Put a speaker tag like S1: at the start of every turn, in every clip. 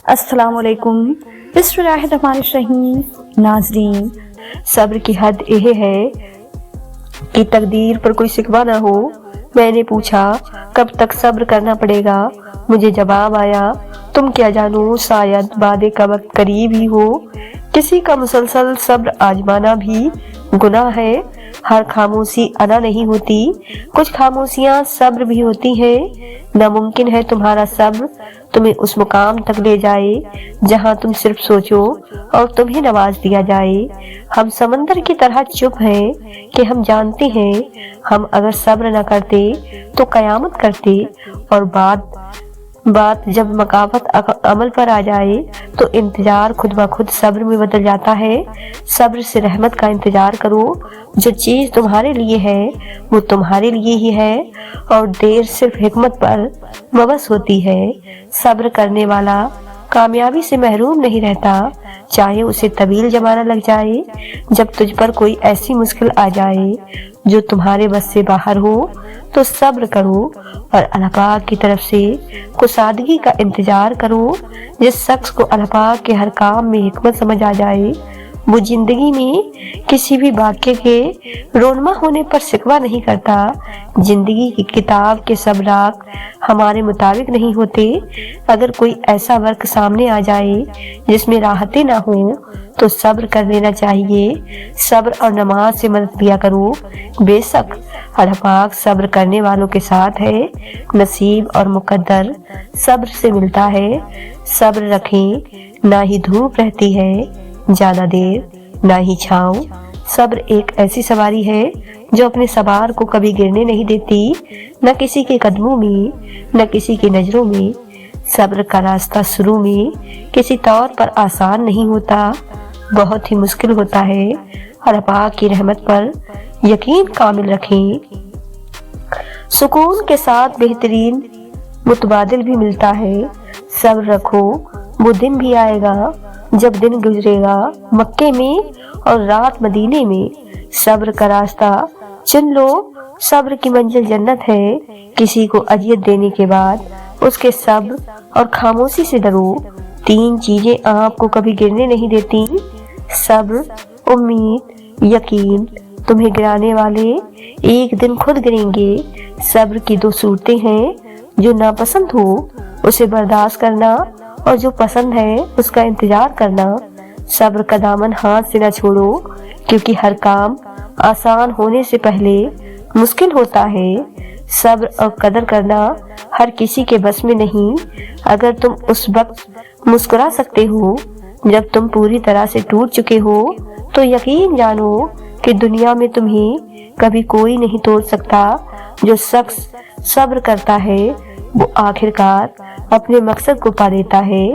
S1: السلام علیکم۔ بسم اللہ الرحمن الرحیم۔ ناظرین، صبر کی حد یہ ہے کہ تقدیر پر کوئی شکوہ نہ ہو۔ میں نے پوچھا کب تک صبر کرنا پڑے گا؟ مجھے جواب آیا تم کیا جانو، شاید وعدے کا وقت قریب ہی ہو۔ کسی کا مسلسل صبر آزمانا بھی گناہ ہے۔ ہر خاموشی انا نہیں ہوتی، کچھ خاموشیاں صبر بھی ہوتی ہیں۔ ناممکن ہے تمہارا صبر تمہیں اس مقام تک لے جائے جہاں تم صرف سوچو اور تمہیں نواز دیا جائے۔ ہم سمندر کی طرح چپ ہیں کہ ہم جانتے ہیں ہم اگر صبر نہ کرتے تو قیامت کرتے، اور بات جب مقافت عمل پر آ جائے تو انتظار خود بخود صبر میں بدل جاتا ہے۔ صبر سے رحمت کا انتظار کرو۔ جو چیز تمہارے لیے ہے وہ تمہارے لیے ہی ہے، اور دیر صرف حکمت پر مبعوث ہوتی ہے۔ صبر کرنے والا کامیابی سے محروم نہیں رہتا، چاہے اسے طویل زمانہ لگ جائے۔ جب تجھ پر کوئی ایسی مشکل آ جائے جو تمہارے بس سے باہر ہو تو صبر کرو اور اللہ پاک کی طرف سے کشادگی کا انتظار کرو۔ جس شخص کو اللہ پاک کے ہر کام میں حکمت سمجھ آ جائے وہ زندگی میں کسی بھی واقعے کے رونما ہونے پر شکوہ نہیں کرتا۔ زندگی کی کتاب کے سب راگ ہمارے مطابق نہیں ہوتے۔ اگر کوئی ایسا وقت سامنے آ جائے جس میں راحتیں نہ ہوں تو صبر کر لینا چاہیے۔ صبر اور نماز سے مدد لیا کرو۔ بے شک اللہ پاک صبر کرنے والوں کے ساتھ ہے۔ نصیب اور مقدر صبر سے ملتا ہے۔ صبر رکھیں، نہ ہی دھوپ رہتی ہے زیادہ دیر نہ ہی چھاؤں۔ صبر ایک ایسی سواری ہے جو اپنے سوار کو کبھی گرنے نہیں دیتی، نہ کسی کے قدموں میں نہ کسی کی نظروں میں۔ صبر کا راستہ شروع میں کسی طور پر آسان نہیں ہوتا، بہت ہی مشکل ہوتا ہے۔ اللہ پاک کی رحمت پر یقین کامل رکھیں۔ سکون کے ساتھ بہترین متبادل بھی ملتا ہے۔ صبر رکھو، وہ دن بھی آئے گا جب دن گزرے گا مکے میں اور رات مدینے میں۔ صبر کا راستہ چن لو، صبر کی منزل جنت ہے۔ کسی کو اذیت دینے کے بعد اس کے صبر اور خاموشی سے ڈرو۔ تین چیزیں آپ کو کبھی گرنے نہیں دیتی: صبر، امید، یقین۔ تمہیں گرانے والے ایک دن خود گریں گے۔ صبر کی دو صورتیں ہیں: جو ناپسند ہو اسے برداشت کرنا، اور جو پسند ہے اس کا انتظار کرنا۔ صبر کا دامن ہاتھ سے نہ چھوڑو، کیونکہ ہر کام آسان ہونے سے پہلے مشکل ہوتا ہے۔ صبر اور قدر کرنا ہر کسی کے بس میں نہیں۔ اگر تم اس وقت مسکرا سکتے ہو جب تم پوری طرح سے ٹوٹ چکے ہو تو یقین جانو کہ دنیا میں تمہیں کبھی کوئی نہیں توڑ سکتا۔ جو شخص صبر کرتا ہے وہ آخرکار اپنے مقصد کو پا لیتا ہے۔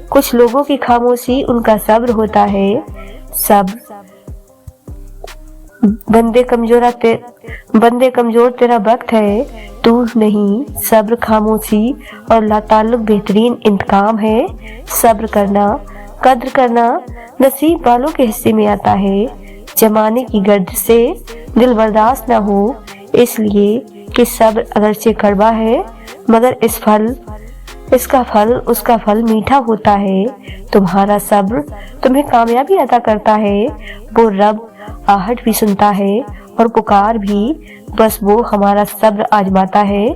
S1: کچھ لوگوں کی خاموشی ان کا صبر ہوتا ہے۔ صبر بندے کمزور تیرا وقت ہے، تو نہیں۔ صبر، خاموشی اور لا تعلق بہترین انتقام ہے۔ صبر کرنا، قدر کرنا نصیب والوں کے حصے میں آتا ہے۔ زمانے کی گردش سے دل برداشت نہ ہو، اس لیے کہ صبر اگرچہ کڑوا ہے مگر اس کا پھل میٹھا ہوتا ہے۔ تمہارا صبر تمہیں کامیابی عطا کرتا ہے۔ وہ رب آہٹ بھی سنتا ہے اور پکار بھی، بس وہ ہمارا صبر آزماتا ہے۔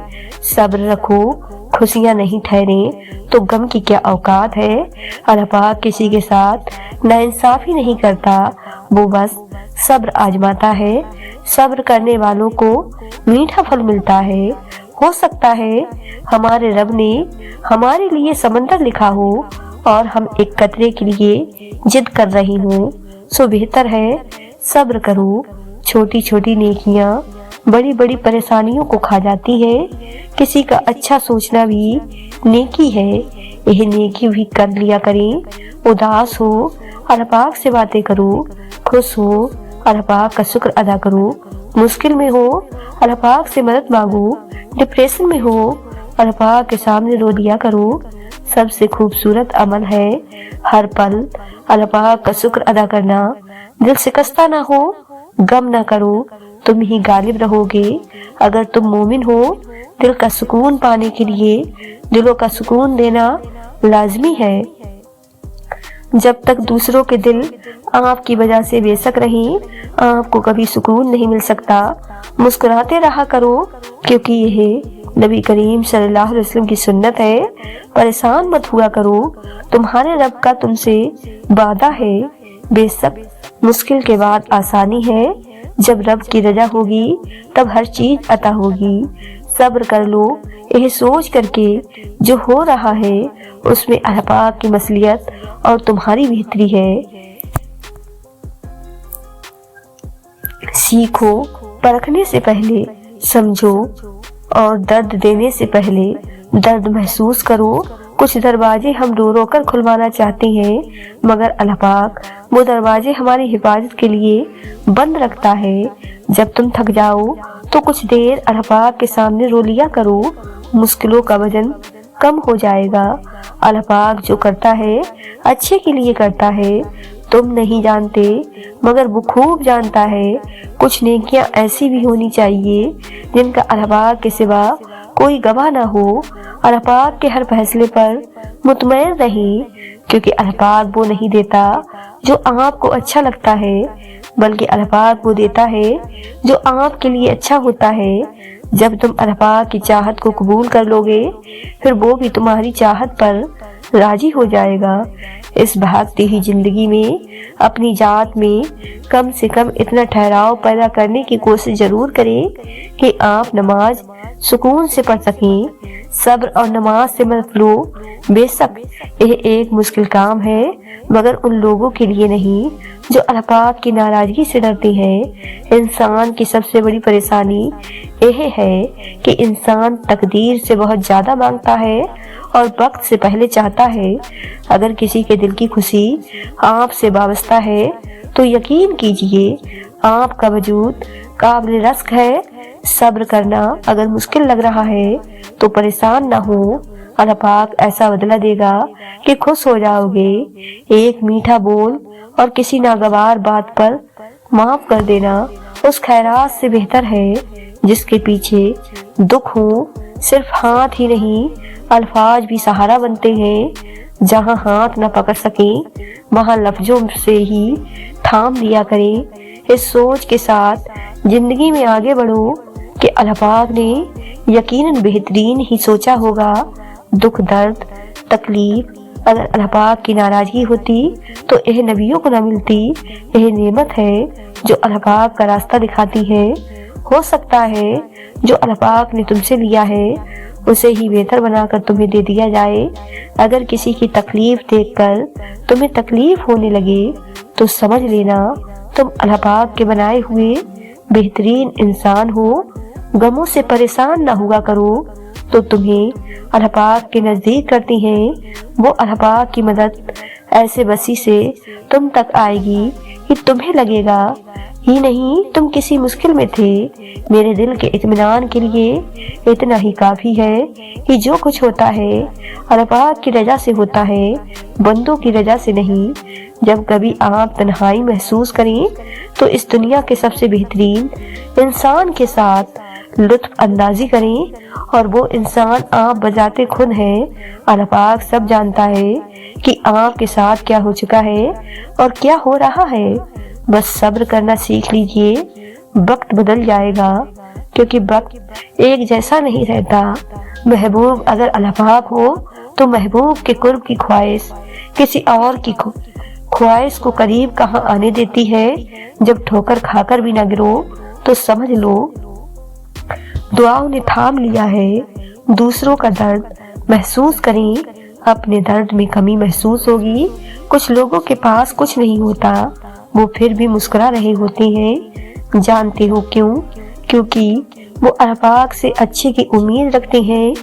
S1: صبر رکھو، خوشیاں نہیں ٹھہریں تو غم کی کیا اوقات ہے۔ اللہ پاک کسی کے ساتھ ناانصافی نہیں کرتا، وہ بس صبر آزماتا ہے۔ صبر کرنے والوں کو میٹھا پھل ملتا ہے۔ ہو سکتا ہے ہمارے رب نے ہمارے لیے سمندر لکھا ہو اور ہم ایک قطرے کے لیے جد کر رہی ہوں، سو بہتر ہے صبر کرو۔ چھوٹی چھوٹی نیکیاں بڑی بڑی پریشانیوں کو کھا جاتی ہے۔ کسی کا اچھا سوچنا بھی نیکی ہے، یہ نیکی بھی کر لیا کریں۔ اداس ہو اللہ پاک سے باتیں کرو، خوش ہو اللہ پاک کا شکر ادا کرو، مشکل میں ہو اللہ پاک سے مدد مانگو، ڈپریشن میں ہو اللہ پاک کے سامنے رو دیا کرو۔ سب سے خوبصورت عمل ہے ہر پل اللہ پاک کا شکر ادا کرنا۔ دل شکستہ نہ ہو، غم نہ کرو، تم ہی غالب رہو گے۔ اگر تم مومن ہو، دل کا سکون پانے کے لیے دلوں کا سکون دینا لازمی ہے۔ जब तक दूसरों के दिल आपकी वजह से बेशक रहें, आपको कभी सुकून नहीं मिल सकता। मुस्कुराते रहा करो, क्योंकि यह नबी करीम सल्लल्लाहु अलैहि वसल्लम की सुन्नत है। परेशान मत हुआ करो, तुम्हारे रब का तुमसे वादा है। बेशक मुश्किल के बाद आसानी है। जब रब की रजा होगी तब हर चीज अता होगी। सब्र कर लो, यह सोच करके जो हो रहा है उसमें अल्लाह पाक की मसलियत और तुम्हारी बेहतरी है। सीखो, परखने से पहले समझो और दर्द देने से पहले दर्द महसूस करो। कुछ दरवाजे हम रो रो कर खुलवाना चाहते हैं, मगर अल्लाह पाक वो दरवाजे हमारी हिफाजत के लिए बंद रखता है। जब तुम थक जाओ तो कुछ देर अल्लाह पाक के सामने रो लिया करो, मुश्किलों का वजन कम हो जाएगा। अल्लाह पाक जो करता है अच्छे के लिए करता है। तुम नहीं जानते मगर वो खूब जानता है। कुछ नेकियां ऐसी भी होनी चाहिए जिनका अल्लाह पाक के सिवा कोई गवाह ना हो। अल्लाह पाक के हर फैसले पर मुतमईन रहें, क्योंकि अल्लाह पाक वो नहीं देता जो आपको अच्छा लगता है, बल्कि अल्लाह पाक वो देता है जो आपके लिए अच्छा होता है। जब तुम अल्लाह पाक की चाहत को कबूल कर लोगे, फिर वो भी तुम्हारी चाहत पर राजी हो जाएगा। इस भागती ही जिंदगी में अपनी जात में कम से कम इतना ठहराव पैदा करने की कोशिश जरूर करें कि आप नमाज सुकून से पढ़ सकें। सब्र और नमाज से मदद लो। बेशक यह एक मुश्किल काम है, मगर उन लोगों के लिए नहीं जो अल्लाह पाक की नाराजगी से डरते हैं। इंसान की सबसे बड़ी परेशानी यह है कि इंसान तकदीर से बहुत ज्यादा मांगता है और वक्त से पहले चाहता है। अगर किसी के दिल की खुशी आपसे वाबस्ता है तो यकीन कीजिए आपका वजूद काबिल रस्क है। सब्र करना अगर मुश्किल लग रहा है तो परेशान ना हो, अल्लाह पाक ऐसा बदला देगा कि खुश हो जाओगे। एक मीठा बोल और किसी नागवार बात पर माफ कर देना उस खैरात से बेहतर है जिसके पीछे दुख हो। सिर्फ हाथ ही नहीं, अल्फाज भी सहारा बनते हैं। जहां हाथ न पकड़ सकें वहां लफ्जों से ही थाम लिया करें। इस सोच के साथ जिंदगी में आगे बढ़ो कि अल्लाह पाक ने यकीनन बेहतरीन ही सोचा होगा। दुख, दर्द, तकलीफ अगर अल्लाह पाक की नाराजगी होती तो यह नबियों को न मिलती। यह नेमत है जो अल्लाह पाक का रास्ता दिखाती है। हो सकता है जो अल्लाह पाक ने तुमसे लिया है उसे ही बेहतर बनाकर तुम्हें दे दिया जाए। अगर किसी की तकलीफ देखकर तुम्हें तकलीफ होने लगे तो समझ लेना तुम अल्लाह पाक के बनाए हुए बेहतरीन इंसान हो। गमों से परेशान ना हुआ करो तो तुम्हें अल्लाह पाक के नजदीक करती हैं। वो अल्लाह पाक की मदद ऐसे वसी से तुम तक आएगी कि तुम्हें लगेगा ही नहीं तुम किसी मुश्किल में थे। मेरे दिल के इत्मीनान के लिए इतना ही काफी है कि जो कुछ होता है अल्लाह पाक की रजा से होता है, बंदों की रजा से नहीं। जब कभी आप तन्हाई महसूस करें तो इस दुनिया के सबसे बेहतरीन इंसान के साथ लुत्फ अंदाजी करें और वो इंसान आप बजाते खुद हैं। अल्लाह पाक सब जानता है कि आपके साथ क्या हो चुका है और क्या हो रहा है। बस सब्र करना सीख लीजिए, वक्त बदल जाएगा, क्योंकि वक्त एक जैसा नहीं रहता। महबूब अगर अल्लाह पाक हो तो महबूब के कुर्ब की ख्वाहिश किसी और की ख्वाहिश को करीब कहाँ आने देती है। जब ठोकर खाकर भी न गिरो तो समझ लो दुआओं ने थाम लिया है। दूसरों का दर्द महसूस करें, अपने दर्द में कमी महसूस होगी। कुछ लोगों के पास कुछ नहीं होता, वो फिर भी मुस्कुरा रहे होते हैं। जानते हो क्यों? क्योंकि वो अल्लाह पाक से अच्छे की उम्मीद रखते हैं।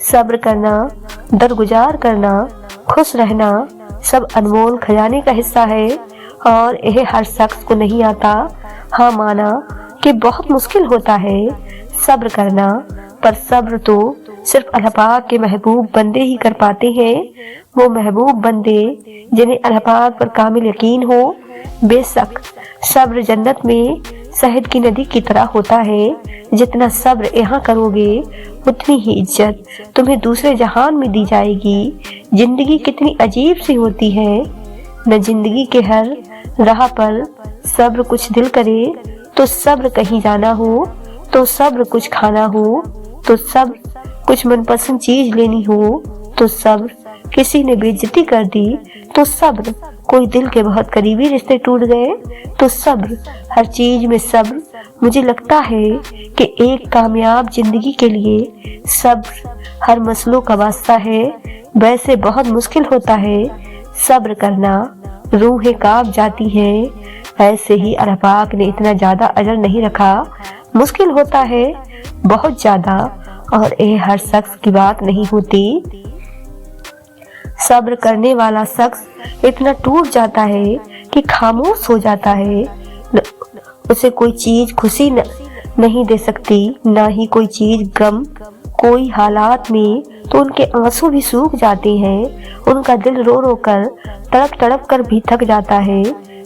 S1: सब्र करना, दरगुजार करना, खुश रहना सब अनमोल खजाने का हिस्सा है और यह हर शख्स को नहीं आता। हाँ, माना कि बहुत मुश्किल होता है सब्र करना, पर सब्र तो सिर्फ अल्लाह पाक के महबूब बंदे ही कर पाते हैं। वो महबूब बंदे जिन्हें अल्लाह पाक पर कामिल यकीन हो। बेशक सब्र जन्नत में शहद की नदी की तरह होता है। जितना सब्र यहाँ करोगे उतनी ही इज्जत तुम्हें दूसरे जहान में दी जाएगी। जिंदगी कितनी अजीब सी होती है। न जिंदगी के हर राह पर सब्र कुछ दिल करे, तो सब्र कहीं जाना हो, तो सब्र कुछ खाना हो, तो सब्र कुछ मनपसंद चीज लेनी हो, तो सब्र किसी ने बेइज्जती कर दी, तो सब्र कोई दिल के बहुत करीबी रिश्ते टूट गए, तो सब्र हर चीज में सब्र। मुझे लगता है कि एक कामयाब जिंदगी के लिए सब्र हर मसलों का वास्ता है। वैसे बहुत मुश्किल होता है सब्र करना, रूहें कांप जाती हैं। ऐसे ही अल्लाह पाक ने इतना ज्यादा अजर नहीं रखा। मुश्किल होता है बहुत ज्यादा, और ये हर शख्स की बात नहीं होती। सब्र करने वाला शख्स इतना टूट जाता है कि खामोश हो जाता है। उसे कोई चीज खुशी नहीं दे सकती, ना ही कोई चीज गम। कोई हालात में तो उनके आंसू भी सूख जाते हैं। उनका दिल रो रो कर तड़प तड़प कर भी थक जाता है।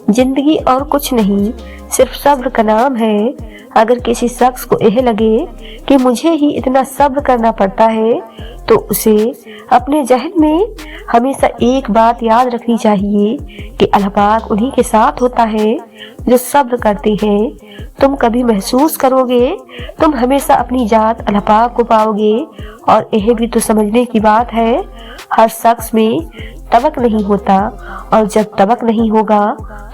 S1: जिंदगी और कुछ नहीं, सिर्फ सब्र का नाम है। अगर किसी शख्स को यह लगे कि मुझे ही इतना सब्र करना पड़ता है, तो उसे अपने जहन में हमेशा एक बात याद रखनी चाहिए कि अल्लाह पाक उन्हीं के साथ होता है जो सब्र करते हैं। तुम कभी महसूस करोगे तुम हमेशा अपनी जात अल्लाह पाक को पाओगे। और यह भी तो समझने की बात है, हर शख्स में तवक नहीं होता, और जब तवक नहीं होगा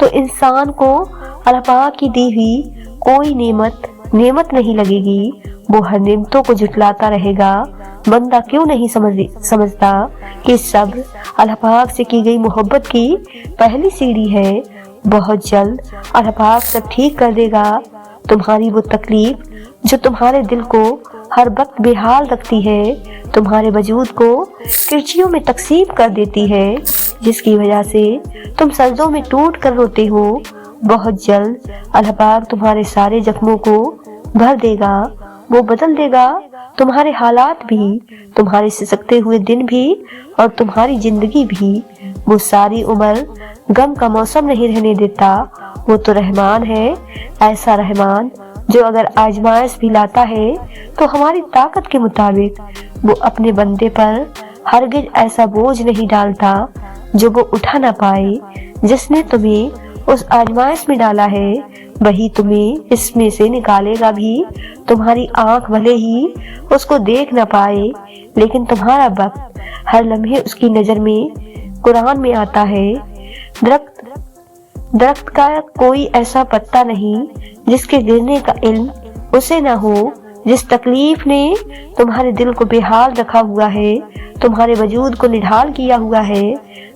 S1: तो इंसान को अल्लाह पाक की दी हुई कोई नेमत नहीं लगेगी। वो हर नेमतों को जुटलाता रहेगा। बंदा क्यों नहीं समझता कि सब्र अल्लाह पाक से की गई मोहब्बत की पहली सीढ़ी है। बहुत जल्द अल्लाह पाक सब ठीक कर देगा। तुम्हारी वो तकलीफ जो तुम्हारे दिल को हर वक्त बेहाल रखती है, तुम्हारे वजूद को किरचियों में तकसीम कर देती है, जिसकी वजह से तुम सजदों में टूट कर रोते हो। बहुत जल्द अल्लाह पाक तुम्हारे सारे जख्मों को भर देगा। वो बदल देगा तुम्हारे हालात भी, तुम्हारे सिसकते हुए दिन भी, और तुम्हारी जिंदगी भी। वो सारी उम्र गम का मौसम नहीं रहने देता। वो तो रहमान है, ऐसा रहमान जो अगर आजमाइश भी लाता है तो हमारी ताकत के मुताबिक। वो अपने बंदे पर हरगिज ऐसा बोझ नहीं डालता जो वो उठा ना पाए। जिसने तुम्हें उस आजमाइश में डाला है वही तुम्हें इसमें से निकालेगा भी। तुम्हारी आंख भले ही उसको देख ना पाए, लेकिन तुम्हारा वक्त हर लम्हे उसकी नजर में कुरान में आता है। दरख्त का कोई ऐसा पत्ता नहीं जिसके गिरने का इल्म उसे ना हो। जिस तकलीफ ने तुम्हारे दिल को बेहाल रखा हुआ है, तुम्हारे वजूद को निढाल किया हुआ है,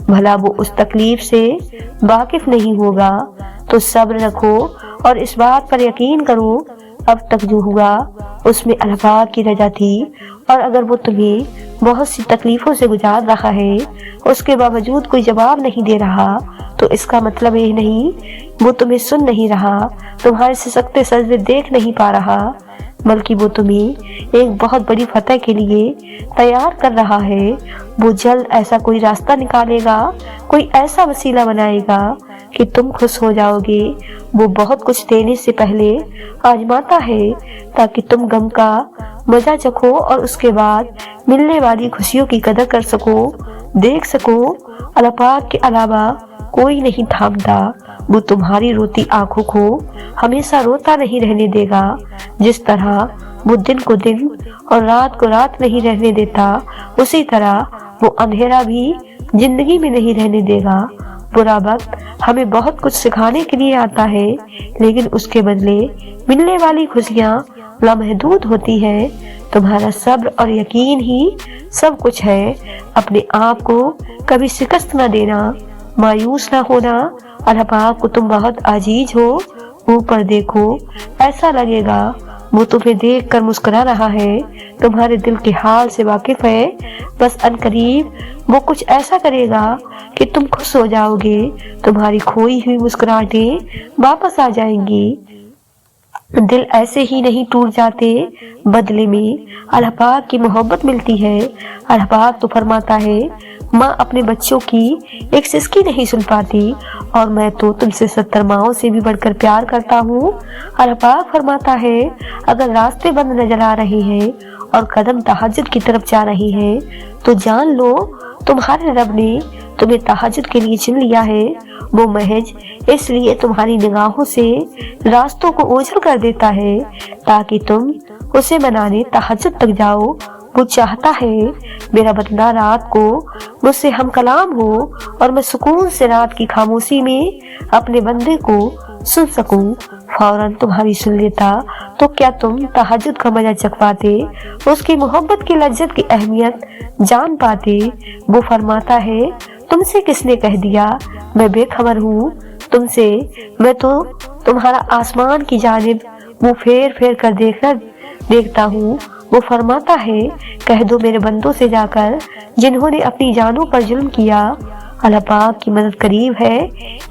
S1: भला वो उस तकलीफ से वाकिफ नहीं होगा। तो सब्र रखो और इस बात पर यकीन करो, अब तक जो हुआ उसमें अल्लाह पाक की रजा थी। और अगर वो तुम्हें बहुत सी तकलीफों से गुजार रहा है, उसके बावजूद कोई जवाब नहीं दे रहा, तो इसका मतलब ये नहीं वो तुम्हें सुन नहीं रहा, तुम्हारे सिसकते सजदे देख नहीं पा रहा, बल्कि वो तुम्हें एक बहुत बड़ी फतह के लिए तैयार कर रहा है। वो जल्द ऐसा कोई रास्ता निकालेगा, कोई ऐसा वसीला बनाएगा कि तुम खुश हो जाओगे। वो बहुत कुछ देने से पहले आजमाता है ताकि तुम गम का मजा चखो और उसके बाद मिलने वाली खुशियों की कदर कर सको, देख सको। अल्लाह पाक के अलावा कोई नहीं थामता। वो तुम्हारी रोती आंखों को हमेशा रोता नहीं रहने देगा। जिस तरह वो दिन को दिन और रात को रात नहीं रहने देता, उसी तरह वो अंधेरा भी जिंदगी में नहीं रहने देगा। बुरा वक्त हमें बहुत कुछ सिखाने के लिए आता है, लेकिन उसके बदले मिलने वाली खुशियाँ लामहदूद होती है। तुम्हारा सब्र और यकीन ही सब कुछ है। अपने आप को कभी शिकस्त न देना, मायूस न होना। अल्लाह पाक को तुम बहुत अजीज हो। ऊपर देखो, ऐसा लगेगा वो तुम्हें देख कर मुस्कुरा रहा है, तुम्हारे दिल के हाल से वाकिफ है। बस अनकरीब वो कुछ ऐसा करेगा कि तुम खुश हो जाओगे। तुम्हारी खोई हुई मुस्कुराहटें वापस आ जाएंगी। दिल ऐसे ही नहीं टूट जाते, बदले में अल्लाह पाक की मोहब्बत मिलती है। अल्लाह पाक तो फरमाता है, माँ अपने बच्चों की एक सिसकी नहीं सुन पाती, और मैं तो तुमसे 70 माओं से भी बढ़कर प्यार करता हूँ। अल्लाह पाक फरमाता है, अगर रास्ते बंद नजर आ रहे हैं और कदम तहज्जुद की तरफ जा रहे हैं, तो जान लो तुम्हारे रब ने तुम्हें तहज्जुद के लिए चुन लिया है, वो महज इसलिए तुम्हारी निगाहों से रास्तों को ओझल कर देता है ताकि तुम उसे मनाने तहज्जुद तक जाओ। वो चाहता है मेरा बंदा रात को मुझसे हम कलाम हो और मैं सुकून से रात की खामोशी में अपने बंदे को सुन सकूं। फौरन तुम्हारी सुन लेता तो क्या तुम तहज्जुद का मजा चख पाते, उसकी मोहब्बत की लज्जत की अहमियत जान पाते। वो फरमाता है, तुमसे किसने कह दिया मैं बेखबर हूँ तुमसे, मैं तो तुम्हारा आसमान की जानिब मुँह फेर फेर कर देखता हूँ। वो फरमाता है, कह दो मेरे बंदों से जाकर जिन्होंने अपनी जानों पर जुल्म किया, अल्लाह पाक की मदद करीब है।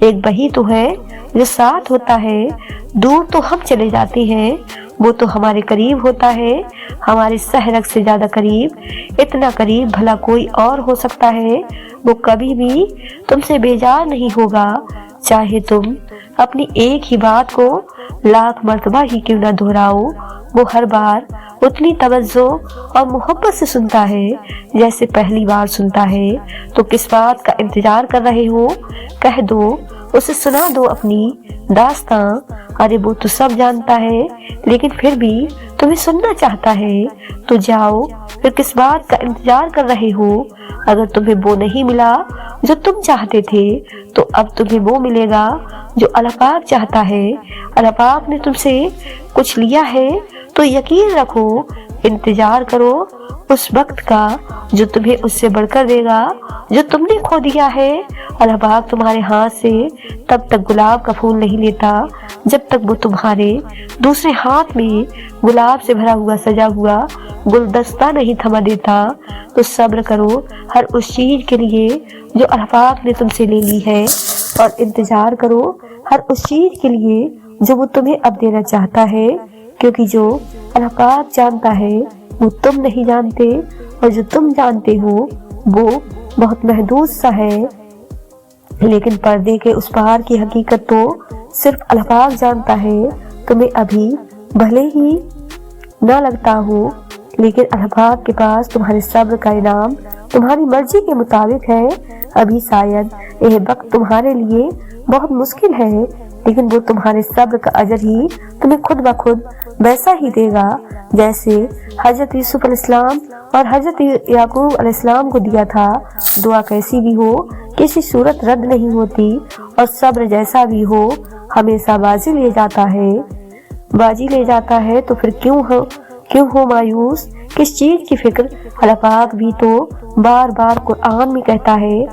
S1: एक वही तो है जो साथ होता है, दूर तो हम चले जाते हैं, वो तो हमारे करीब होता है, हमारे सहरग से ज्यादा करीब। इतना करीब भला कोई और हो सकता है। वो कभी भी तुमसे बेजार नहीं होगा, चाहे तुम अपनी एक ही बात को लाख मर्तबा ही क्यों न दोहराओ। वो हर बार उतनी तवज्जो और मोहब्बत से सुनता है जैसे पहली बार सुनता है। तो किस बात का इंतजार कर रहे हो, कह दो उसे सुना दो अपनी दास्तां। अरे वो तो सब जानता है लेकिन फिर भी तुम्हें सुनना चाहता है, तो जाओ फिर किस बात का इंतजार कर रहे हो। अगर तुम्हें वो नहीं मिला जो तुम चाहते थे तो अब तुम्हें वो मिलेगा जो अल्लाह पाक चाहता है। अल्लाह पाक ने तुमसे कुछ लिया है तो यकीन रखो, इंतजार करो उस वक्त का जो तुम्हें उससे बढ़कर देगा जो तुमने खो दिया है। अल्लाह पाक तुम्हारे हाथ से तब तक गुलाब का फूल नहीं लेता जब तक वो तुम्हारे दूसरे हाथ में गुलाब से भरा हुआ सजा हुआ गुलदस्ता नहीं थमा देता। तो सब्र करो हर उस चीज के लिए जो अल्लाह पाक ने तुमसे ले ली है, और इंतजार करो हर उस चीज के लिए जो वो तुम्हें अब देना चाहता है, क्योंकि जो अल्लाह पाक जानता है वो तुम नहीं जानते, और जो तुम जानते हो वो बहुत महदूद सा है। लेकिन पर्दे के उस पार की हकीकत तो सिर्फ अल्लाह पाक जानता है। तुम्हें अभी भले ही ना लगता हो, लेकिन अल्लाह पाक के पास तुम्हारे सब्र का इनाम तुम्हारी मर्जी के मुताबिक है। अभी शायद यह वक्त तुम्हारे लिए बहुत मुश्किल है, लेकिन वो तुम्हारे सब्र का अजर ही तुम्हें खुद ब खुद वैसा ही देगा जैसे हजरत यूसुफ अलैहिस्सलाम और हजरत याकूब अलैहिस्सलाम को दिया था। दुआ कैसी भी हो किसी सूरत रद्द नहीं होती, और सब्र जैसा भी हो हमेशा बाजी ले जाता है। तो फिर क्यों हो मायूस, किस चीज की फिक्र। अल्लाह पाक भी तो बार बार कुरान में कहता है,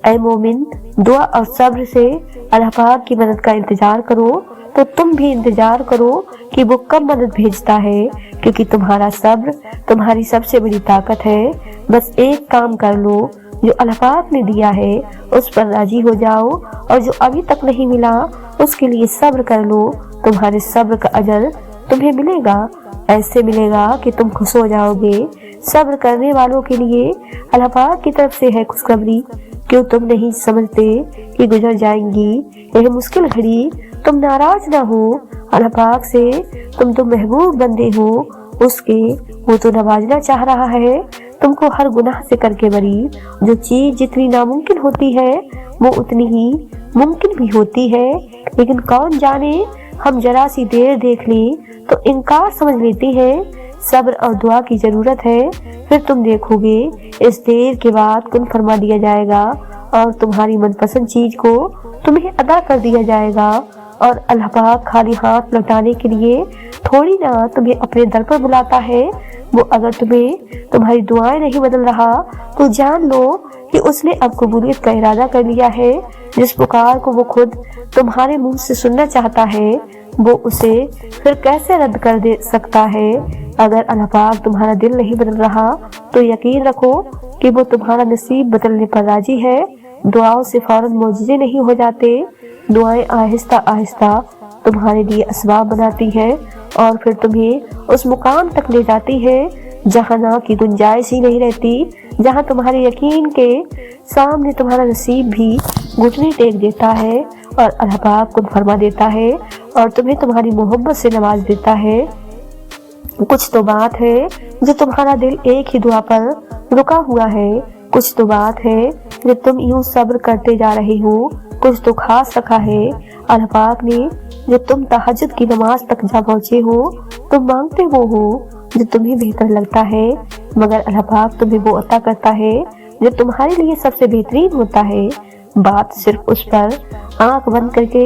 S1: ऐ मोमिन दुआ और सब्र से अल्लाह पाक की मदद का इंतजार करो। तो तुम भी इंतजार करो कि वो कब मदद भेजता है, क्योंकि तुम्हारा सब्र तुम्हारी सबसे बड़ी ताकत है। बस एक काम कर लो, जो अल्लाह पाक ने दिया है उस पर राजी हो जाओ, और जो अभी तक नहीं मिला उसके लिए सब्र कर लो। तुम्हारे सब्र का अजर तुम्हें मिलेगा, ऐसे मिलेगा कि तुम खुश हो जाओगे। सब्र करने वालों के लिए अल्लाह पाक की तरफ से है खुशखबरी। क्यों तुम नहीं समझते कि गुजर जाएंगी यह मुश्किल घड़ी। तुम नाराज ना हो अल्लाह पाक से, तुम तो महबूब बंदे हो उसके, वो तो नवाजना चाह रहा है तुमको हर गुनाह से करके बरी। जो चीज जितनी नामुमकिन होती है वो उतनी ही मुमकिन भी होती है, लेकिन कौन जाने हम जरा सी देर देख लें तो इनकार समझ लेते हैं। सब्र और दुआ की जरूरत है, फिर तुम देखोगे इस देर के बाद कुन फरमा दिया जाएगा और तुम्हारी मनपसंद चीज को तुम्हें अदा कर दिया जाएगा। और अल्लाह पाक खाली हाथ लौटाने के लिए थोड़ी ना तुम्हें अपने दर पर बुलाता है। वो अगर तुम्हें तुम्हारी दुआएं नहीं बदल रहा तो जान लो कि उसने अब कबूलियत का इरादा कर लिया है। जिस पुकार को वो खुद तुम्हारे मुंह से सुनना चाहता है वो उसे फिर कैसे रद्द कर दे सकता है। अगर अल्लाह पाक तुम्हारा दिल नहीं बदल रहा तो यकीन रखो कि वो तुम्हारा नसीब बदलने पर राजी है। दुआओं से फौरन मौजूदे नहीं हो जाते, दुआएं आहिस्ता आहिस्ता तुम्हारे लिए असबाब बनाती है और फिर तुम्हें उस मुकाम तक ले जाती है जहाँ ना की गुंजाइश ही नहीं रहती, जहाँ तुम्हारे यकीन के सामने तुम्हारा नसीब भी घुटने टेक देता है और अल्लाह पाक खुद फरमा देता है और तुम्हें तुम्हारी मोहब्बत से नवाज देता है। कुछ तो बात है जो तुम्हारा दिल एक ही दुआ पर रुका हुआ है, कुछ तो बात है जो तुम यूं सब्र करते जा रहे हो, कुछ तो खास रखा है अल्लाह पाक ने जो तुम तहज्जुद की नमाज तक जा पहुंचे हो। तुम मांगते वो हो जो तुम्हें बेहतर लगता है, मगर अल्लाह पाक तुम्हें वो अता करता है जो तुम्हारे लिए सबसे बेहतरीन होता है। बात सिर्फ उस पर आंख बंद करके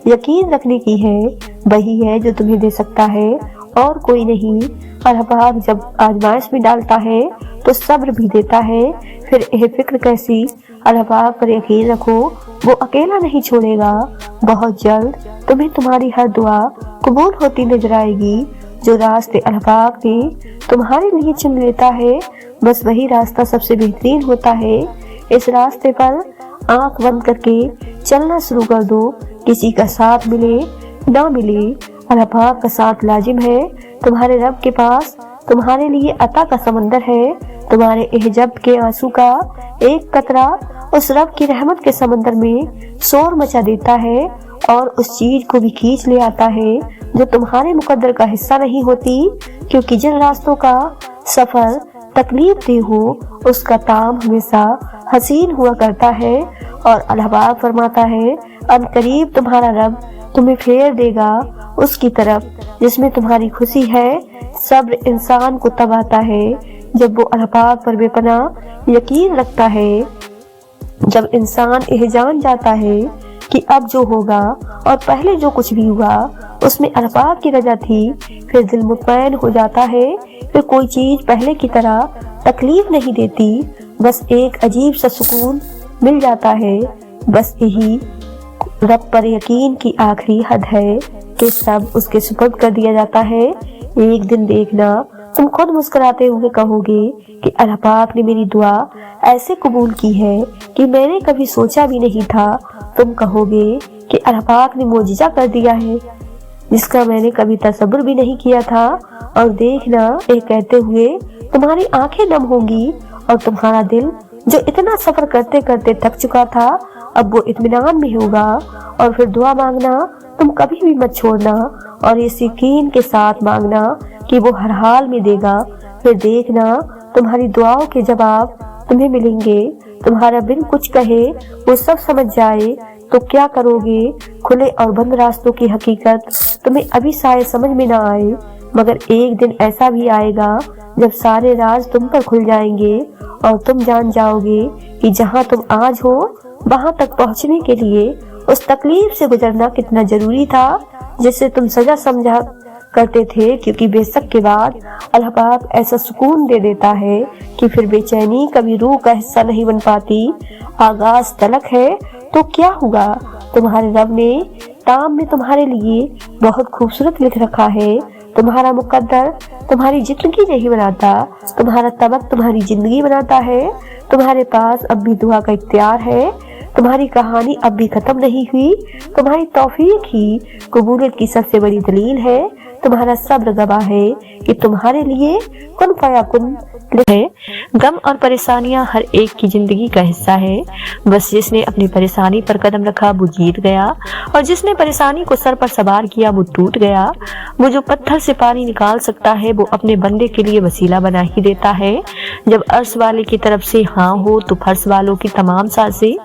S1: यकीन रखने की है, वही है जो तुम्हें दे सकता है और कोई नहीं। अल्लाह पाक जब आजमाइश में डालता है तो सब्र भी देता है, फिर यह फिक्र कैसी। अल्लाह पाक पर यकीन रखो, वो अकेला नहीं छोड़ेगा। बहुत जल्द तुम्हें तुम्हारी हर दुआ कबूल होती नजर आएगी। जो रास्ते अल्लाह पाक ने तुम्हारे लिए चुन लेता है, बस वही रास्ता सबसे बेहतरीन होता है। इस रास्ते पर आंख बंद करके चलना शुरू कर दो, किसी का साथ मिले ना मिले, अल्लाह पाक का साथ लाजिम है। तुम्हारे रब के पास तुम्हारे लिए अता का समंदर है। तुम्हारे एहजब के आंसू का एक कतरा उस रब की रहमत के समंदर में शोर मचा देता है और उस चीज को भी खींच ले आता है जो तुम्हारे मुकद्दर का हिस्सा नहीं होती। क्योंकि जिन रास्तों का सफर तकलीफ दे हो, उसका ताम हमेशा हसीन हुआ करता है। और अल्लाह पाक फरमाता है, अनकरीब तुम्हारा रब तुम्हें फेर देगा उसकी तरफ जिसमें तुम्हारी खुशी है। सब्र इंसान को तब आता है जब वो अल्लाह पाक पर बेपनाह यकीन रखता है। जब इंसान यह जान जाता है कि अब जो होगा और पहले जो कुछ भी हुआ उसमें अल्लाह पाक की रजा थी, फिर दिल मुतमईन हो जाता है। फिर कोई चीज पहले की तरह तकलीफ नहीं देती, बस एक अजीब सा सुकून मिल जाता है। बस यही रब पर यकीन की आखिरी हद है कि सब उसके सुपुर्द कर दिया जाता है। एक दिन देखना तुम खुद मुस्कुराते हुए कहोगे कि अल्लाह पाक ने मेरी दुआ ऐसे कबूल की है कि मैंने कभी सोचा भी नहीं था। तुम कहोगे कि अल्लाह पाक ने मोजिज़ा कर दिया है जिसका मैंने कभी तसव्वुर भी नहीं किया था। और देखना ये कहते हुए तुम्हारी आंखें नम होंगी और तुम्हारा दिल जो इतना सफर करते करते थक चुका था अब वो इत्मीनान में होगा। और फिर दुआ मांगना तुम कभी भी मत छोड़ना और ये यकीन के साथ मांगना कि वो हर हाल में देगा। फिर देखना तुम्हारी दुआओं के जवाब तुम्हें मिलेंगे। तुम्हारा बिन कुछ कहे वो सब समझ जाए तो क्या करोगे। खुले और बंद रास्तों की हकीकत तुम्हें अभी शायद समझ में ना आए, मगर एक दिन ऐसा भी आएगा जब सारे राज तुम पर खुल जाएंगे और तुम जान जाओगे कि जहाँ तुम आज हो वहां तक पहुँचने के लिए उस तकलीफ से गुजरना कितना जरूरी था जिससे तुम सजा समझा करते थे। क्योंकि बेशक के बाद अल्लाह पाक ऐसा सुकून दे देता है कि फिर बेचैनी कभी रूह का हिस्सा नहीं बन पाती। आगाज तलक है तो क्या हुआ, तुम्हारे रब ने ताम में तुम्हारे लिए बहुत खूबसूरत लिख रखा है। तुम्हारा मुकद्दर तुम्हारी जिंदगी नहीं बनाता, तुम्हारा तबक तुम्हारी जिंदगी बनाता है। तुम्हारे पास अब भी दुआ का इख्तियार है। तुम्हारी कहानी अब भी खत्म नहीं हुई। तुम्हारी तौफीक ही कबूलियत की सबसे बड़ी दलील है। तुम्हारा सब्र गवाह है कि तुम्हारे लिए कुन फयाकुन है। गम और परेशानियां हर एक की जिंदगी का हिस्सा है। बस जिसने अपनी परेशानी पर कदम रखा वो जीत गया और जिसने परेशानी को सर पर सवार किया वो टूट गया। वो जो पत्थर से पानी निकाल सकता है वो अपने बंदे के लिए वसीला बना ही देता है। जब अर्श वाले की तरफ से हाँ हो तो फर्श वालों की तमाम साज़ें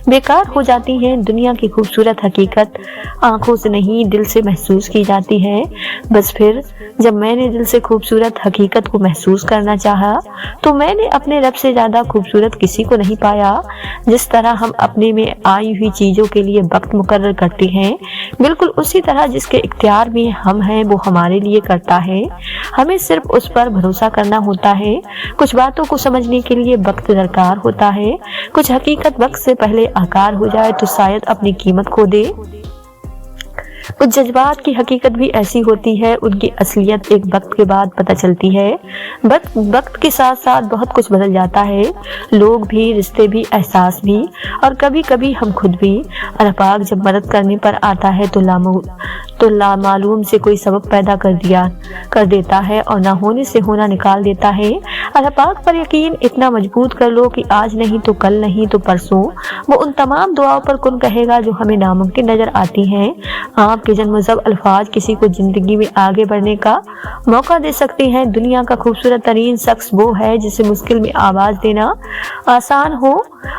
S1: बेकार हो जाती हैं। दुनिया की खूबसूरत हकीकत आंखों से नहीं दिल से महसूस की जाती है। बस फिर जब मैंने दिल से खूबसूरत हकीकत को महसूस करना चाहा तो मैंने अपने रब से ज्यादा खूबसूरत किसी को नहीं पाया। जिस तरह हम अपने में आई हुई चीजों के लिए वक्त मुकर्रर करते हैं, बिल्कुल उसी तरह जिसके इख्तियार में हम हैं वो हमारे लिए करता है। हमें सिर्फ उस पर भरोसा करना होता है। कुछ बातों को समझने के लिए वक्त दरकार होता है। कुछ हकीकत वक्त से पहले आकार हो जाए तो शायद अपनी कीमत खो दे। कुछ जज्बात की हकीकत भी ऐसी होती है, उनकी असलियत एक वक्त के बाद पता चलती है। वक्त के साथ साथ बहुत कुछ बदल जाता है, लोग भी, रिश्ते भी, एहसास भी और कभी कभी हम खुद भी। अल्लाह पाक जब मदद करने पर आता है तो लामालूम से कोई सबब पैदा कर देता है और ना होने से होना निकाल देता है। अल्लाह पाक पर यकीन इतना मजबूत कर लो कि आज नहीं तो कल नहीं तो परसों वो उन तमाम दुआओं पर कुन कहेगा जो हमें नामुमकिन नजर आती हैं। आपके जन्मज़ब अल्फाज किसी को जिंदगी में आगे बढ़ने का मौका दे सकते हैं। दुनिया का खूबसूरत तरीन शख्स वो है जिसे मुश्किल में आवाज देना आसान हो।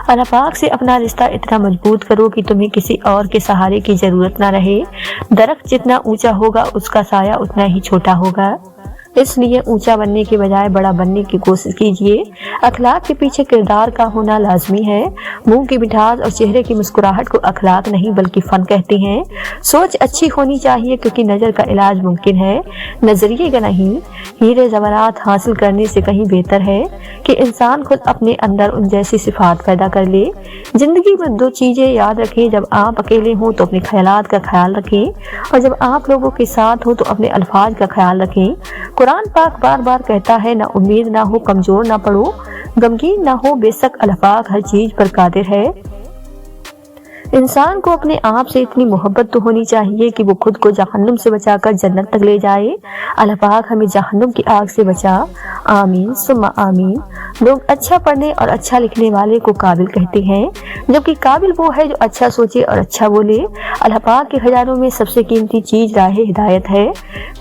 S1: अल्लाह पाक से अपना रिश्ता इतना मजबूत करो कि तुम्हें किसी और के सहारे की जरूरत ना रहे। दरख्त जितना ऊंचा होगा उसका साया उतना ही छोटा होगा, इसलिए ऊंचा बनने के बजाय बड़ा बनने की कोशिश कीजिए। अखलाक के पीछे किरदार का होना लाजमी है। मुंह की मिठास और चेहरे की मुस्कुराहट को अखलाक नहीं बल्कि फन कहते हैं। सोच अच्छी होनी चाहिए क्योंकि नजर का इलाज मुमकिन है, नजरिए का नहीं। हीरे ज़वरात हासिल करने से कहीं बेहतर है कि इंसान खुद अपने अंदर उन जैसी सिफात पैदा कर ले। जिंदगी में दो चीजें याद रखें, जब आप अकेले हों तो अपने ख्यालात का ख्याल रखें और जब आप लोगों के साथ हो तो अपने अल्फाज का ख्याल रखें। कुरान पाक बार बार कहता है, ना उम्मीद ना हो, कमजोर ना पड़ो, गमगीन ना हो, बेशक अल्लाह पाक हर चीज पर कादिर है। इंसान को अपने आप से इतनी मोहब्बत तो होनी चाहिए कि वो खुद को जहन्नुम से बचाकर जन्नत तक ले जाए। अल्लाह पाक हमें जहन्नुम की आग से बचा, आमीन सुम्मा आमीन। लोग अच्छा पढ़ने और अच्छा लिखने वाले को काबिल कहते हैं, जबकि काबिल वो है जो अच्छा सोचे और अच्छा बोले। अल्लाह पाक के खजानों में सबसे कीमती चीज राह हिदायत है।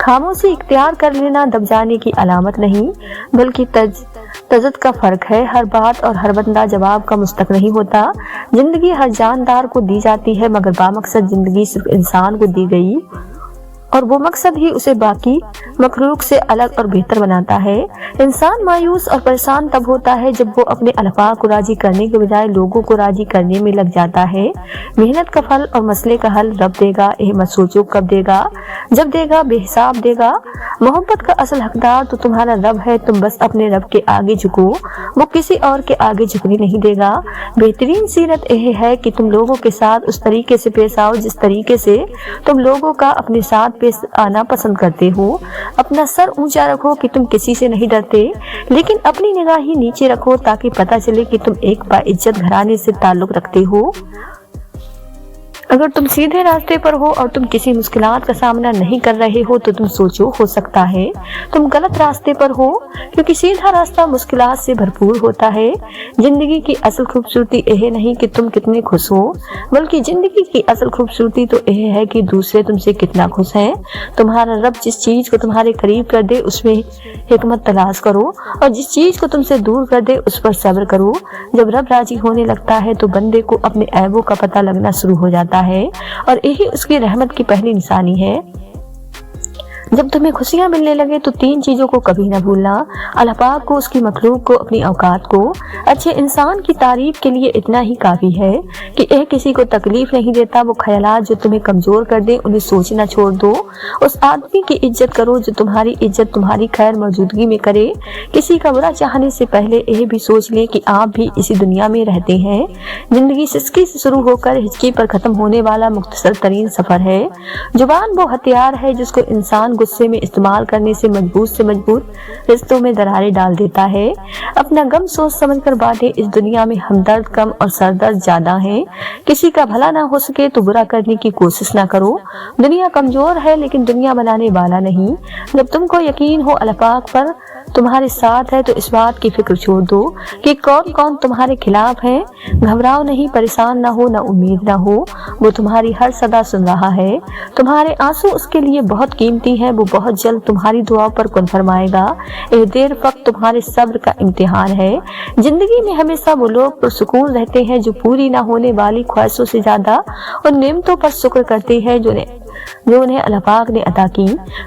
S1: खामोशी इख्तियार कर लेना दब जाने की अलामत नहीं बल्कि तजद का फर्क है। हर बात और हर बंदा जवाब का मुस्तक नहीं होता। जिंदगी हर जानदार को दी जाती है मगर बामकसद जिंदगी सिर्फ इंसान को दी गई और वो मकसद ही उसे बाकी मखलूक से अलग और बेहतर बनाता है। इंसान मायूस और परेशान तब होता है जब वो अपने अल्फाज को राजी करने के बजाय लोगों को राजी करने में लग जाता है। मेहनत का फल और मसले का हल रब देगा, यह मत सोचो कब देगा, जब देगा, बेहिसाब देगा। मोहब्बत का असल हकदार तो तुम्हारा रब है, तुम बस अपने रब के आगे झुको, वो किसी और के आगे झुकने नहीं देगा। बेहतरीन सीरत यह है कि तुम लोगों के साथ उस तरीके से पेश आओ जिस तरीके से तुम लोगों का अपने साथ पेश आना पसंद करते हो। अपना सर ऊंचा रखो कि तुम किसी से नहीं डरते, लेकिन अपनी निगाहें नीचे रखो ताकि पता चले कि तुम एक बाइज्जत घराने से ताल्लुक रखते हो। अगर तुम सीधे रास्ते पर हो और तुम किसी मुश्किलात का सामना नहीं कर रहे हो तो तुम सोचो, हो सकता है तुम गलत रास्ते पर हो, क्योंकि सीधा रास्ता मुश्किलात से भरपूर होता है। जिंदगी की असल खूबसूरती यह नहीं कि तुम कितने खुश हो, बल्कि जिंदगी की असल खूबसूरती तो यह है कि दूसरे तुमसे कितना खुश हैं। तुम्हारा रब जिस चीज को तुम्हारे करीब कर दे उसमें हिकमत तलाश करो और जिस चीज को तुमसे दूर कर दे उस पर सब्र करो। जब रब राजी होने लगता है तो बंदे को अपने ऐबों का पता लगना शुरू हो जाता है और यही उसकी रहमत की पहली निशानी है। जब तुम्हें खुशियां मिलने लगे तो तीन चीजों को कभी न भूलना, अल्लाह पाक को, उसकी मखलूक को, अपनी औकात को। अच्छे इंसान की तारीफ के लिए इतना ही काफी है कि यह किसी को तकलीफ नहीं देता। वो ख्यालात जो तुम्हें कमजोर कर दे उन्हें सोचना छोड़ दो। उस आदमी की इज्जत करो जो तुम्हारी इज्जत तुम्हारी खैर मौजूदगी में करे। किसी का बुरा चाहने से पहले यह भी सोच ले कि आप भी इसी दुनिया में रहते हैं। जिंदगी सिसकी से शुरू होकर हिचकी पर खत्म होने वाला मुख्तसर तरीन सफर है। जुबान वो हथियार है जिसको इंसान गुस्से में इस्तेमाल करने से मजबूत रिश्तों में दरारें डाल देता है। अपना गम सोच समझकर बांटे। इस दुनिया में हमदर्द कम और सरदर्द ज्यादा हैं। किसी का भला ना हो सके तो बुरा करने की कोशिश ना करो। दुनिया कमजोर है लेकिन दुनिया बनाने वाला नहीं। जब तुमको यकीन हो अल्लाह पाक पर तुम्हारे साथ है तो इस बात की फिक्र छोड़ दो कि कौन कौन तुम्हारे खिलाफ है। घबराओ नहीं, परेशान ना हो, ना उम्मीद ना हो। वो तुम्हारी हर सदा सुन रहा है। तुम्हारे आंसू उसके लिए बहुत कीमती है। वो बहुत जल्द तुम्हारी दुआओं पर कुन फरमाएगा। एक देर वक्त तुम्हारे सब्र का इम्तिहान है। जिंदगी में हमेशा वो लोग पुरसुकून रहते हैं जो पूरी ना होने वाली ख्वाहिशों से ज्यादा उन नेमतों पर शुक्र करते हैं जो उन्हें अल्लाह पाक ने अता की।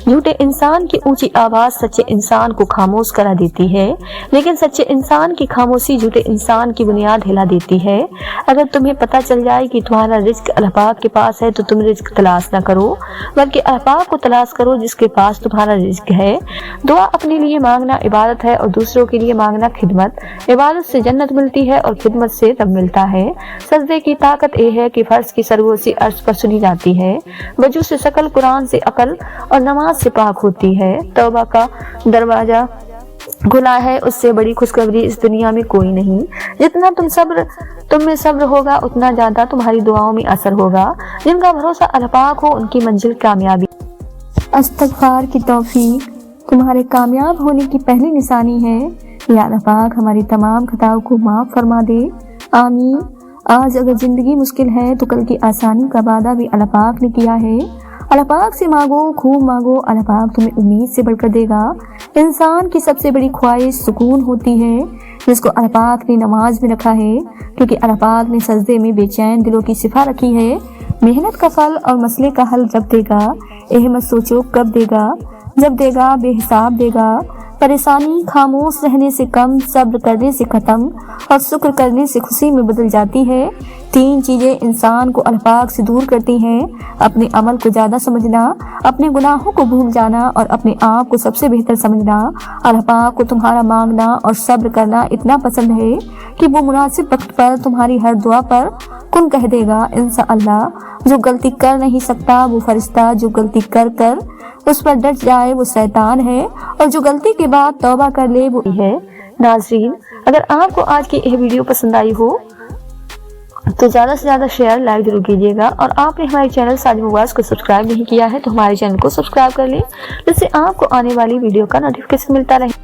S1: झूठे इंसान की ऊंची आवाज सच्चे इंसान को खामोश करा देती है, लेकिन सच्चे इंसान की खामोशी झूठे इंसान की बुनियाद हिला देती है। अगर तुम्हें पता चल जाए कि तुम्हारा रिज्क अल्लाह पाक के पास है तो तुम रिज्क तलाश ना करो बल्कि अल्लाह पाक को तलाश करो जिसके पास तुम्हारा रिज्क है। दुआ अपने लिए मांगना इबादत है और दूसरों के लिए मांगना खिदमत। इबादत से जन्नत मिलती है और खिदमत से रब मिलता है। सजदे की ताकत यह है कि फर्ज की सरगोशी अर्श पर सुनी जाती है। वजू से शकल, कुरान से अकल और नमाज से पाक होती है। तौबा का दरवाजा गुनाह है, उससे बड़ी खुशखबरी इस दुनिया में कोई नहीं। जितना तुम में सब्र होगा उतना ज्यादा तुम्हारी दुआओं में असर होगा। जिनका भरोसा अल्लाह पाक हो उनकी मंजिल कामयाबी। इस्तग़फ़ार की तौफीक तुम्हारे कामयाब होने की पहली निशानी है। या अल्लाह पाक हमारी तमाम खताओं को माफ फरमा दे, आमीन। आज अगर जिंदगी मुश्किल है तो कल की आसानी का वादा भी अल्लाह पाक ने किया है। अल्लाह पाक से मांगो, खूब मांगो, अल्लाह पाक तुम्हें उम्मीद से बढ़कर देगा। इंसान की सबसे बड़ी ख्वाहिश सुकून होती है, जिसको अल्लाह पाक ने नमाज में रखा है, क्योंकि अल्लाह पाक ने सजदे में बेचैन दिलों की सिफा रखी है। मेहनत का फल और मसले का हल जब देगा, मत सोचो कब देगा, जब देगा बेहिसाब देगा। परेशानी खामोश रहने से कम, सब्र करने से खत्म और शुक्र करने से खुशी में बदल जाती है। 3 चीजें इंसान को अल्लाह पाक से दूर करती हैं: अपने अमल को ज्यादा समझना, अपने गुनाहों को भूल जाना और अपने आप को सबसे बेहतर समझना। अल्लाह पाक को तुम्हारा मांगना और सब्र करना इतना पसंद है कि वो मुनासिब वक्त पर तुम्हारी हर दुआ पर कुन कह देगा इंशाअल्लाह। जो गलती कर नहीं सकता वो फरिश्ता, जो गलती कर उस पर डट जाए वो शैतान है, और जो गलती के बाद तौबा कर ले वो है। नाज़रीन, अगर आपको आज की यह वीडियो पसंद आई हो तो ज़्यादा से ज़्यादा शेयर लाइक जरूर कीजिएगा, और आपने हमारे चैनल साजिद मुबाज़ को सब्सक्राइब नहीं किया है तो हमारे चैनल को सब्सक्राइब कर लें, जिससे आपको आने वाली वीडियो का नोटिफिकेशन मिलता रहे।